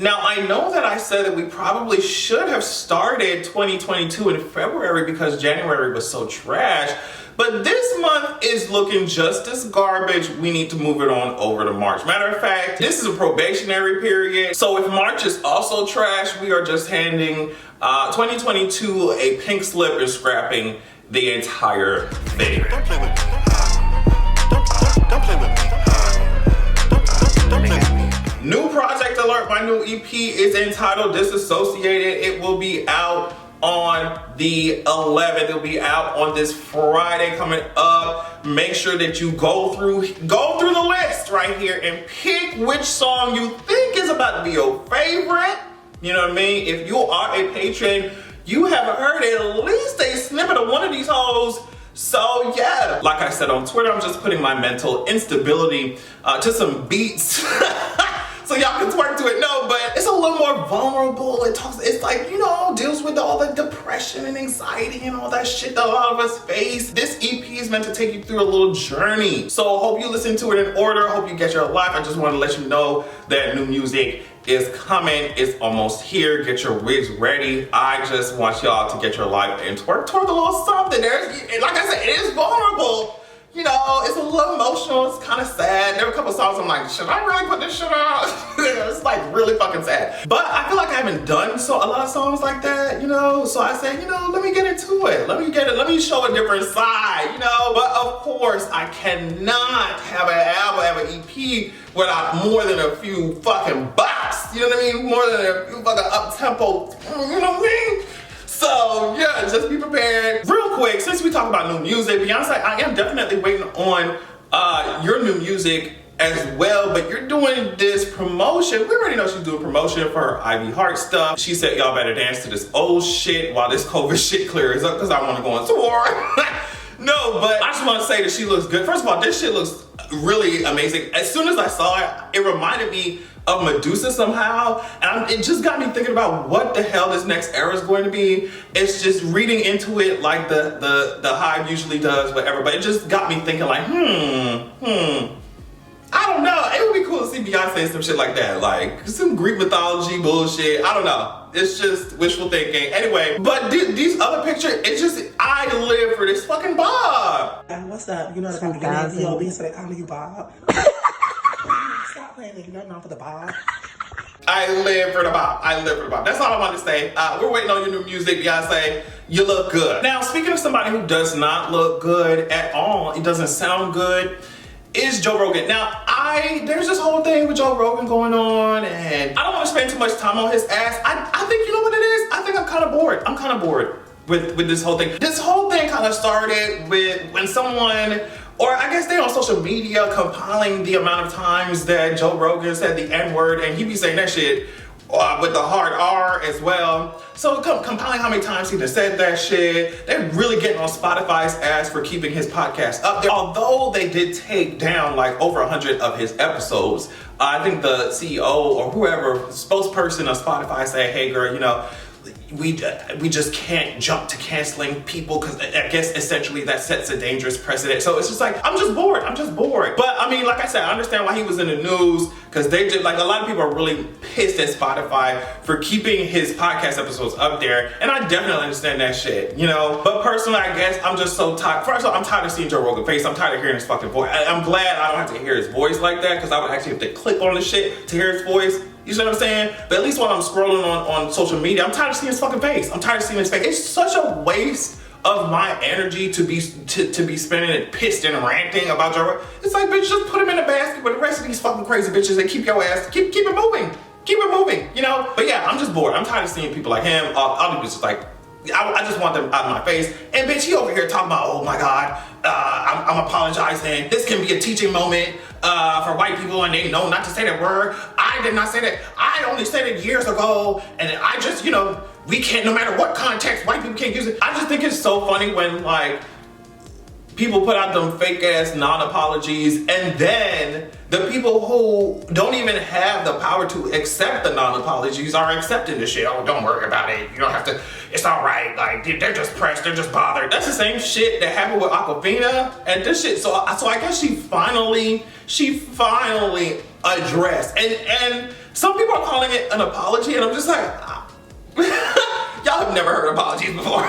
Now, I know that I said that we probably should have started 2022 in February because January was so trash, but this month is looking just as garbage. We need to move it on over to March. Matter of fact, this is a probationary period, so if March is also trash, we are just handing 2022 a pink slip and scrapping the entire thing. Don't play with me. Don't play with me. Don't play with me. New project alert, my new EP is entitled Disassociated. It will be out on the 11th. It'll be out on this Friday coming up. Make sure that you go through the list right here and pick which song you think is about to be your favorite. You know what I mean? If you are a patron, you have heard at least a snippet of one of these hoes. So yeah, like I said on Twitter, I'm just putting my mental instability to some beats. So y'all can twerk to it. No, but it's a little more vulnerable. It's like, you know, deals with all the depression and anxiety and all that shit that a lot of us face. This EP is meant to take you through a little journey. So hope you listen to it in order. Hope you get your life. I just want to let you know that new music is coming. It's almost here. Get your wigs ready. I just want y'all to get your life and twerk a little something. Like I said, it is vulnerable. You know, it's a little emotional, it's kind of sad. There were a couple songs I'm like, should I really put this shit out? It's like really fucking sad. But I feel like I haven't done a lot of songs like that, you know? So I said, you know, let me get into it. Let me show a different side, you know? But of course, I cannot have an album, have an EP without more than a few fucking bops. You know what I mean? More than a few fucking up-tempo, you know what I mean? So yeah, just be prepared. Real quick, since we talk about new music, Beyonce, I am definitely waiting on your new music as well, but you're doing this promotion. We already know she's doing promotion for her Ivy Heart stuff. She said, y'all better dance to this old shit while this COVID shit clears up because I want to go on tour. No, but I just want to say that she looks good. First of all, this shit looks really amazing. As soon as I saw it, it reminded me of Medusa somehow, and it just got me thinking about what the hell this next era is going to be. It's just reading into it like the Hive usually does, whatever, but it just got me thinking like, I don't know, it would be cool to see Beyonce and some shit like that, like some Greek mythology bullshit, I don't know. It's just wishful thinking. Anyway, but these other pictures, it's just, I live for this fucking Bob. What's up? You know the company V.O.B., so they call you Bob. Stop playing, nigga. Nothing on for the Bob. I live for the Bob. I live for the Bob. That's all I wanted to say. We're waiting on your new music, Beyonce. You look good. Now, speaking of somebody who does not look good at all, it doesn't sound good, is Joe Rogan. Now, there's this whole thing with Joe Rogan going on, and I don't want to spend too much time on his ass. I think, you know what it is? I think I'm kind of bored. I'm kind of bored with this whole thing. This whole thing kind of started with when someone, or I guess they're on social media compiling the amount of times that Joe Rogan said the N-word, and he be saying that shit with the hard R as well. So compiling how many times he done said that shit. They're really getting on Spotify's ass for keeping his podcast up there. Although they did take down like over 100 of his episodes. I think the CEO or whoever, spokesperson of Spotify said, hey girl, you know, we just can't jump to canceling people because I guess essentially that sets a dangerous precedent. So it's just like, I'm just bored. But I mean, like I said, I understand why he was in the news because they did, like, a lot of people are really pissed at Spotify for keeping his podcast episodes up there. And I definitely understand that shit, you know? But personally, I guess I'm just so tired. First of all, I'm tired of seeing Joe Rogan's face. I'm tired of hearing his fucking voice. I'm glad I don't have to hear his voice like that because I would actually have to click on the shit to hear his voice. You see what I'm saying? But at least while I'm scrolling on social media, I'm tired of seeing his fucking face. I'm tired of seeing his face. It's such a waste of my energy to be spending it pissed and ranting about Joe Rogan. It's like, bitch, just put him in a basket with the rest of these fucking crazy bitches and keep your ass, keep it moving. Keep it moving, you know? But yeah, I'm just bored. I'm tired of seeing people like him. All the bitches like, I just want them out of my face. And bitch, he over here talking about, oh my God, I'm apologizing. This can be a teaching moment for white people and they know not to say that word. I did not say that. I only said it years ago. And I just, you know, we can't, no matter what context, white people can't use it. I just think it's so funny when like people put out them fake ass non-apologies and then the people who don't even have the power to accept the non-apologies are accepting the shit. Oh, don't worry about it. You don't have to, it's all right. Like, they're just pressed, they're just bothered. That's the same shit that happened with Aquafina and this shit. So I guess she finally addressed. And Some people are calling it an apology, and I'm just like, y'all have never heard apologies before.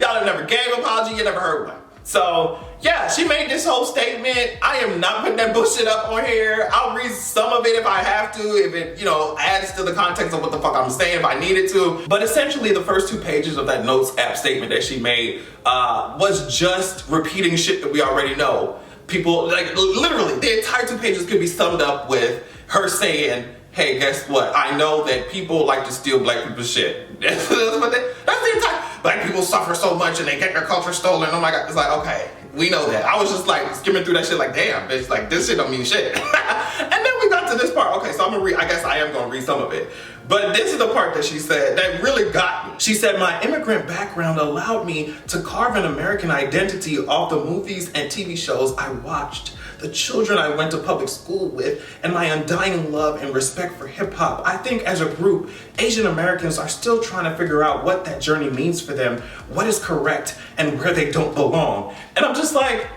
y'all have never gave an apology, you never heard one. So yeah, she made this whole statement. I am not putting that bullshit up on here. I'll read some of it if I have to, if it, you know, adds to the context of what the fuck I'm saying, if I needed to. But essentially the first 2 pages of that Notes app statement that she made was just repeating shit that we already know. People, like literally, the entire 2 pages could be summed up with her saying, hey, guess what? I know that people like to steal black people's shit. That's the entire, black people suffer so much and they get their culture stolen. Oh my God, it's like, okay, we know that. I was just like skimming through that shit like, damn, bitch, like this shit don't mean shit. And then we got to this part. Okay, so I'm gonna read, I guess I am gonna read some of it. But this is the part that she said that really got me. She said, my immigrant background allowed me to carve an American identity off the movies and TV shows I watched, the children I went to public school with, and my undying love and respect for hip hop. I think as a group, Asian Americans are still trying to figure out what that journey means for them, what is correct, and where they don't belong. And I'm just like,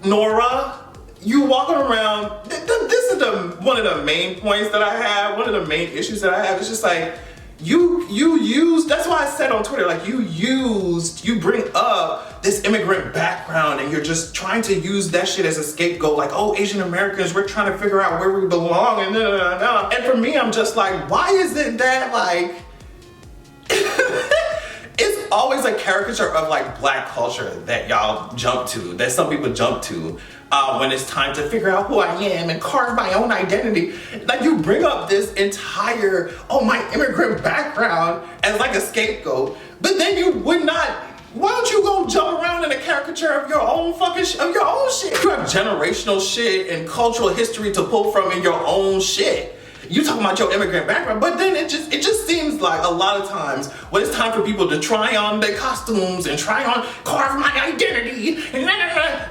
Nora, you walking around, this is one of the main points that I have, one of the main issues that I have. It's just like, you use, that's why I said on Twitter, like you bring up this immigrant background and you're just trying to use that shit as a scapegoat, like, oh, Asian Americans, we're trying to figure out where we belong, and And for me, I'm just like, why is it that, like, it's always a caricature of like black culture that y'all jump to, that some people jump to when it's time to figure out who I am and carve my own identity. Like, you bring up this entire, oh, my immigrant background as like a scapegoat, but then you would not, why don't you go jump around in a caricature of your own fucking of your own shit? You have generational shit and cultural history to pull from in your own shit. You talking about your immigrant background, but then it just seems like a lot of times when it's time for people to try on their costumes and try on carve my identity,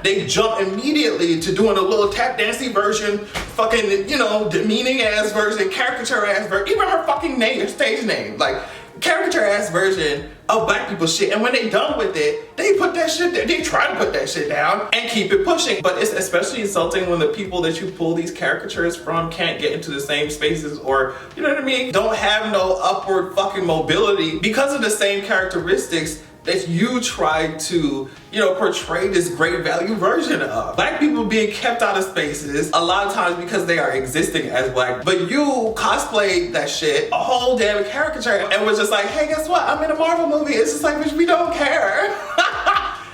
they jump immediately to doing a little tap dancey version, fucking, you know, demeaning ass version, caricature ass version, even her fucking name, her stage name, like caricature ass version of black people's shit. And when they done with it, they put that shit there. They try to put that shit down and keep it pushing. But it's especially insulting when the people that you pull these caricatures from can't get into the same spaces, or, you know what I mean, don't have no upward fucking mobility because of the same characteristics that you try to, you know, portray this great value version of. Black people being kept out of spaces a lot of times because they are existing as black, but you cosplayed that shit, a whole damn caricature, and was just like, hey, guess what? I'm in a Marvel movie. It's just like, bitch, we don't care.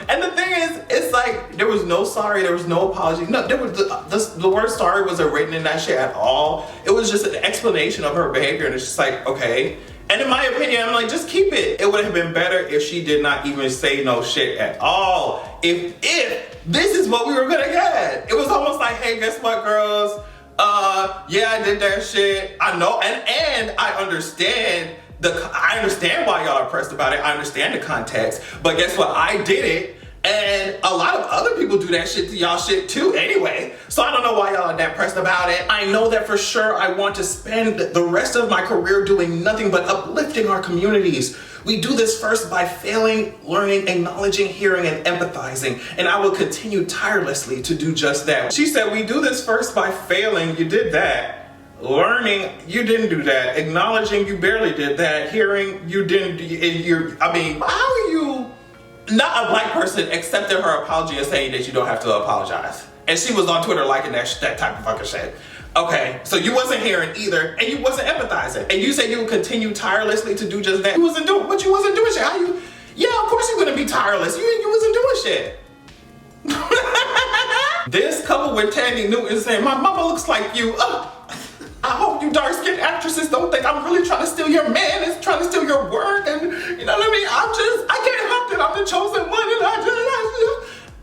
And the thing is, it's like, there was no sorry, there was no apology. No, there was the word sorry wasn't written in that shit at all. It was just an explanation of her behavior, and it's just like, okay. And in my opinion, I'm like, just keep it. It would have been better if she did not even say no shit at all. If this is what we were gonna get. It was almost like, hey, guess what, girls? Yeah, I did that shit. I know, and I understand why y'all are pressed about it. I understand the context, but guess what? I did it. And a lot of other people do that shit to y'all shit too anyway. So I don't know why y'all are that pressed about it. I know that for sure I want to spend the rest of my career doing nothing but uplifting our communities. We do this first by failing, learning, acknowledging, hearing, and empathizing. And I will continue tirelessly to do just that. She said, we do this first by failing. You did that. Learning, you didn't do that. Acknowledging, you barely did that. Hearing, you didn't. I mean, how are you not a black person accepting her apology and saying that you don't have to apologize? And she was on Twitter liking that type of fucking shit. Okay, so you wasn't hearing either, and you wasn't empathizing, and you said you would continue tirelessly to do just that. You wasn't doing, but you wasn't doing shit. How you? Yeah, of course you're gonna be tireless. You wasn't doing shit. This couple with Tandy Newton saying, my mama looks like you. I hope you dark-skinned actresses don't think I'm really trying to steal your man and trying to steal your work, and you know what I mean? I can't help it. I'm the chosen one,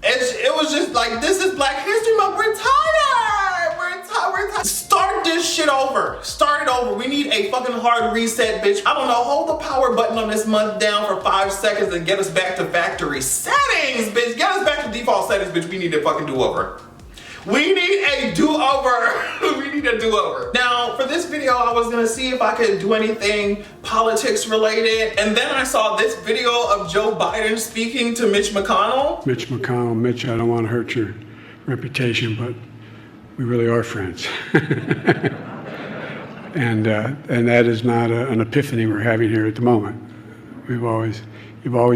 and it was just like, this is Black History Month. We're tired. We're tired. Start this shit over. Start it over. We need a fucking hard reset, bitch. I don't know. Hold the power button on this month down for 5 seconds and get us back to factory settings, bitch. Get us back to default settings, bitch. We need a fucking do-over. We need a do-over. We need a do-over. Now, for this video, I was gonna see if I could do anything politics related, and then I saw this video of Joe Biden speaking to Mitch McConnell. Mitch, I don't want to hurt your reputation, but we really are friends. And that is not an epiphany we're having here at the moment. You've always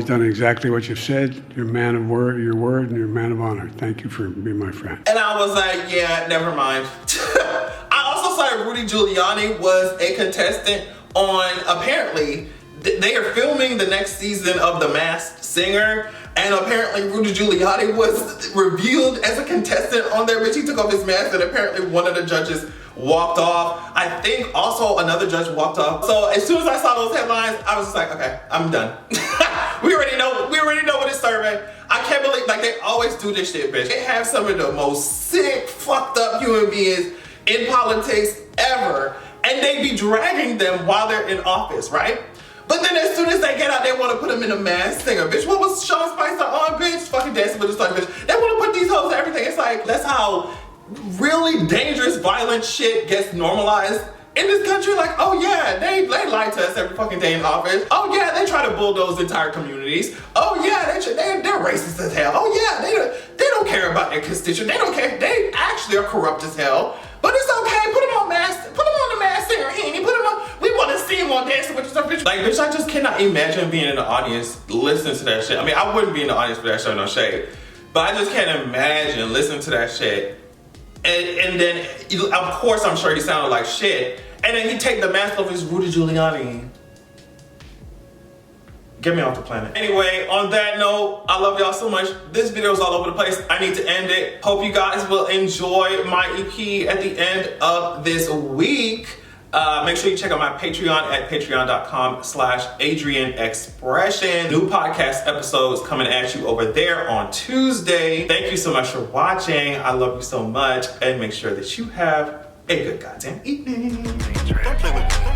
done exactly what you've said. You're a man of your word, and you're a man of honor. Thank you for being my friend. And I was like, yeah, never mind. I also saw that Rudy Giuliani was a contestant on, apparently, they are filming the next season of The Masked Singer, and apparently Rudy Giuliani was revealed as a contestant on there, bitch. He took off his mask, and apparently one of the judges walked off. I think also another judge walked off. So as soon as I saw those headlines, I was just like, okay, I'm done. we already know what it's serving. I can't believe, like, they always do this shit, bitch. They have some of the most sick, fucked up human beings in politics ever, and they be dragging them while they're in office, right? But then as soon as they get out, they want to put them in a Masked Singer. Bitch, what was Sean Spicer on, bitch? Fucking Dancing with the Stars, bitch. They want to put these hoes in everything. It's like, that's how really dangerous, violent shit gets normalized in this country. Like, oh yeah, they lie to us every fucking day in office. Oh yeah, they try to bulldoze entire communities. Oh yeah, they're racist as hell. Oh yeah, they don't care about their constituents. They don't care. They actually are corrupt as hell. But it's okay. Put them on the Masked Singer. Put them on. We want to see him on Dancing with the Stars, bitch. Like, bitch, I just cannot imagine being in the audience listening to that shit. I mean, I wouldn't be in the audience for that show, no shade. But I just can't imagine listening to that shit. And then, of course, I'm sure he sounded like shit. And then he take the mask off his Rudy Giuliani. Get me off the planet. Anyway, on that note, I love y'all so much. This video is all over the place. I need to end it. Hope you guys will enjoy my EP at the end of this week. Make sure you check out my Patreon at patreon.com/AdrianExpression. New podcast episodes coming at you over there on Tuesday. Thank you so much for watching. I love you so much. And make sure that you have a good goddamn evening. Don't play with me.